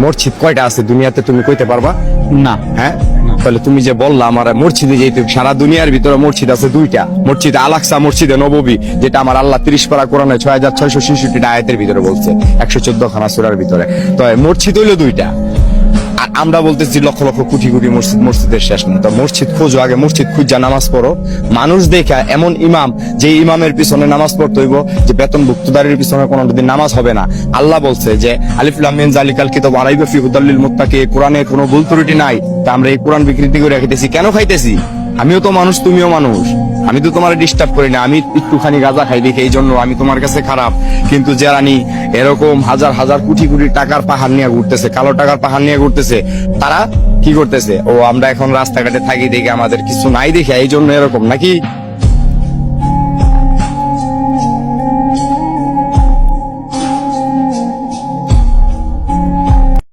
মসজিদ কয়টা আছে দুনিয়াতে তুমি কইতে পারবা? না। হ্যাঁ, তাহলে তুমি যে বললা আমার মসজিদে যেতে, সারা দুনিয়ার ভিতরে মসজিদ আছে দুইটা, মসজিদ আল-আকসা, মসজিদে নববী, যেটা আমার আল্লাহ 30 পারা কোরআনে 6666 আয়াতের ভিতরে বলছে, 114 খানা সূরার ভিতরে। তো মসজিদ হইলো দুইটা, আর আমরা বলতেছি লক্ষ লক্ষ কোটি কোটি মসজিদ, মসজিদের শেষ নেই। তো মসজিদ খোঁজো, আগে মসজিদ খুঁজা নামাজ পড়ো, মানুষ দেখা এমন ইমাম, যে ইমামের পিছনে নামাজ পড়তে হইব, যে বেতনভুক্তদারির পিছনে কোনোদিন নামাজ হবে না। আল্লাহ বলছে যে আলিফ লাম মিম যালিকাল কিতাব লা রাইবা ফীহি হুদাল লিল মুত্তাকিন, কোরআনে কোনো ভুল ত্রুটি নাই। তা আমরা এই কোরআন বিকৃতি করে খাইতেছি কেন? খাইতেছি, আমিও তো মানুষ, তুমিও মানুষ, আমি তো তোমার ডিস্টার্ব করি না, আমি একটুখানি গাঁজা খাই দেখি এই জন্য আমি তোমার কাছে খারাপ। কিন্তু যারা এরকম হাজার হাজার কোটি কোটি টাকার পাহাড় নিয়ে ঘুরতেছে, কালো টাকার পাহাড় নিয়ে ঘুরতেছে, তারা কি করতেছে? ও আমরা এখন রাস্তাঘাটে থাকি দেখে আমাদের কিছু নাই দেখে এই জন্য এরকম নাকি?